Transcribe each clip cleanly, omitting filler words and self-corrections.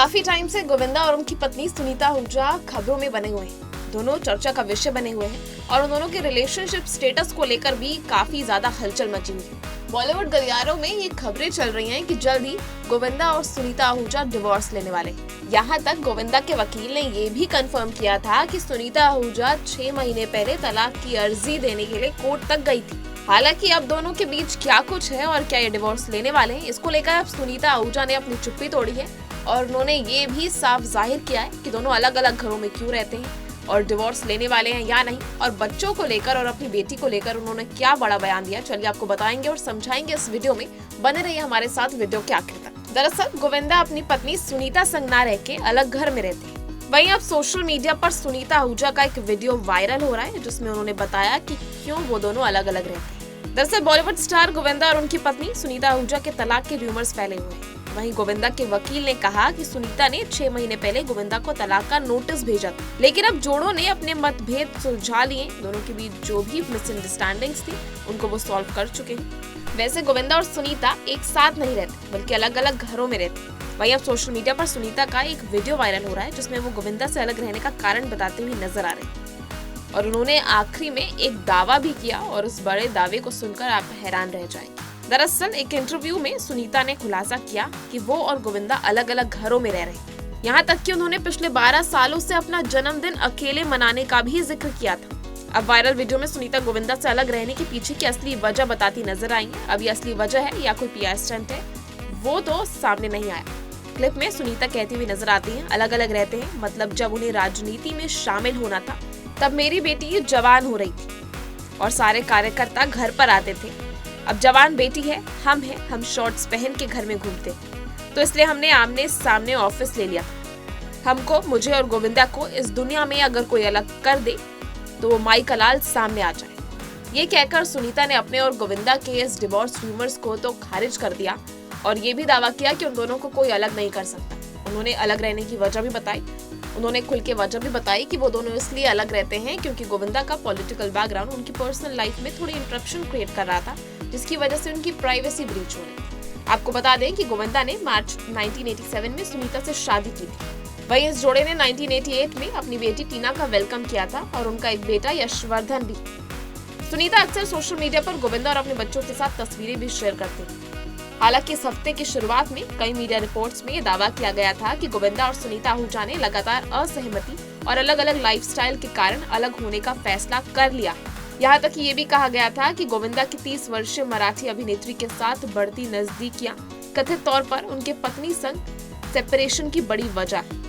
काफी टाइम से गोविंदा और उनकी पत्नी सुनीता आहूजा खबरों में बने हुए हैं। दोनों चर्चा का विषय बने हुए हैं और उन दोनों के रिलेशनशिप स्टेटस को लेकर भी काफी ज्यादा हलचल मची हुई है। बॉलीवुड गलियारों में ये खबरें चल रही हैं कि जल्द ही गोविंदा और सुनीता आहूजा डिवोर्स लेने वाले। यहाँ तक गोविंदा के वकील ने ये भी कंफर्म किया था कि सुनीता आहूजा 6 महीने पहले तलाक की अर्जी देने के लिए कोर्ट तक गई थी। हालांकि अब दोनों के बीच क्या कुछ है और क्या ये डिवोर्स लेने वाले हैं, इसको लेकर अब सुनीता आहूजा ने अपनी चुप्पी तोड़ी है और उन्होंने ये भी साफ जाहिर किया है कि दोनों अलग अलग घरों में क्यों रहते हैं और डिवोर्स लेने वाले हैं या नहीं, और बच्चों को लेकर और अपनी बेटी को लेकर उन्होंने क्या बड़ा बयान दिया, चलिए आपको बताएंगे और समझाएंगे इस वीडियो में। बने रहिए हमारे साथ वीडियो के आखिर तक। दरअसल गोविंदा अपनी पत्नी सुनीता संग ना रह के अलग घर में रहते हैं। वहीं अब सोशल मीडिया पर सुनीता आहूजा का एक वीडियो वायरल हो रहा है जिसमें उन्होंने बताया कि क्यों वो दोनों अलग अलग रहते हैं। दरअसल बॉलीवुड स्टार गोविंदा और उनकी पत्नी सुनीता आहूजा के तलाक के रूमर्स फैले हुए हैं। वहीं गोविंदा के वकील ने कहा कि सुनीता ने 6 महीने पहले गोविंदा को तलाक का नोटिस भेजा था, लेकिन अब जोड़ों ने अपने मतभेद सुलझा लिए। दोनों के बीच जो भी मिसअंडरस्टैंडिंग्स थी उनको वो सॉल्व कर चुके हैं। वैसे गोविंदा और सुनीता एक साथ नहीं रहते बल्कि अलग अलग घरों में रहते। वहीं अब सोशल मीडिया पर सुनीता का एक वीडियो वायरल हो रहा है जिसमें वो गोविंदा से अलग रहने का कारण बताते हुए नजर आ रहे हैं और उन्होंने आखिरी में एक दावा भी किया और उस बड़े दावे को सुनकर आप हैरान रह जाएंगे। दरअसल एक इंटरव्यू में सुनीता ने खुलासा किया कि वो और गोविंदा अलग अलग घरों में रह रहे हैं। यहाँ तक कि उन्होंने पिछले 12 सालों से अपना जन्मदिन अकेले मनाने का भी जिक्र किया था। अब वायरल वीडियो में सुनीता गोविंदा से अलग रहने के पीछे की असली वजह बताती नजर आई है। अब ये असली वजह है या कोई PR स्टंट है वो तो सामने नहीं आया। क्लिप में सुनीता कहती हुई नजर आती है, अलग अलग रहते हैं मतलब जब उन्हें राजनीति में शामिल होना था तब मेरी बेटी जवान हो रही थी और सारे कार्यकर्ता घर पर आते थे। अब जवान बेटी है, हम शॉर्ट्स पहन के घर में घूमते, तो इसलिए हमने आमने सामने ऑफिस ले लिया। हमको, मुझे और गोविंदा को इस दुनिया में अगर कोई अलग कर दे तो वो माई का लाल सामने आ जाए। ये कहकर सुनीता ने अपने और गोविंदा के इस डिवोर्स रूमर्स को तो खारिज कर दिया और ये भी दावा किया कि उन दोनों को कोई अलग नहीं कर सकता। उन्होंने अलग रहने की वजह भी बताई। उन्होंने खुल के वजह भी बताई कि वो दोनों इसलिए अलग रहते हैं क्योंकि गोविंदा का पॉलिटिकल बैकग्राउंड उनकी पर्सनल लाइफ में थोड़ी इंटरप्शन क्रिएट कर रहा था, जिसकी वजह से उनकी प्राइवेसी ब्रीच हो रही। आपको बता दें कि गोविंदा ने मार्च 1987 में सुनीता से शादी की थी। वहीं इस जोड़े ने 1988 में अपनी बेटी टीना का वेलकम किया था और उनका एक बेटा यशवर्धन भी। सुनीता अक्सर सोशल मीडिया पर गोविंदा और अपने बच्चों के साथ तस्वीरें भी शेयर करती हैं। हालांकि इस हफ्ते की शुरुआत में कई मीडिया रिपोर्ट्स में ये दावा किया गया था कि गोविंदा और सुनीता आहूजा ने लगातार असहमति और अलग अलग लाइफस्टाइल के कारण अलग होने का फैसला कर लिया। यहाँ तक ये भी कहा गया था कि गोविंदा की 30 वर्षीय मराठी अभिनेत्री के साथ बढ़ती नजदीकियां कथित तौर पर उनके पत्नी संग सेपरेशन की बड़ी वजह है।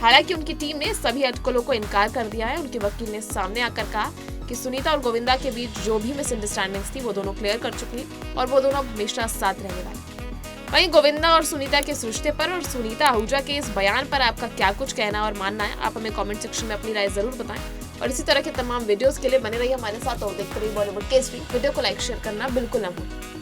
हालांकि उनकी टीम ने सभी अटकलों को इनकार कर दिया है। उनके वकील ने सामने आकर कहा कि सुनीता और गोविंदा के बीच जो भी मिसअंडरस्टैंडिंग्स थी वो दोनों क्लियर कर चुकी हैं और वो दोनों हमेशा साथ रहने वाले। वहीं गोविंदा और सुनीता के इस रिश्ते पर और सुनीता आहूजा के इस बयान पर आपका क्या कुछ कहना और मानना है, आप हमें कमेंट सेक्शन में अपनी राय जरूर बताएं और इसी तरह के तमाम वीडियोस के लिए बने रहिए हमारे साथ और देखते रहिए बॉलीवुड केसरी। वीडियो को लाइक शेयर करना बिल्कुल ना भूलें।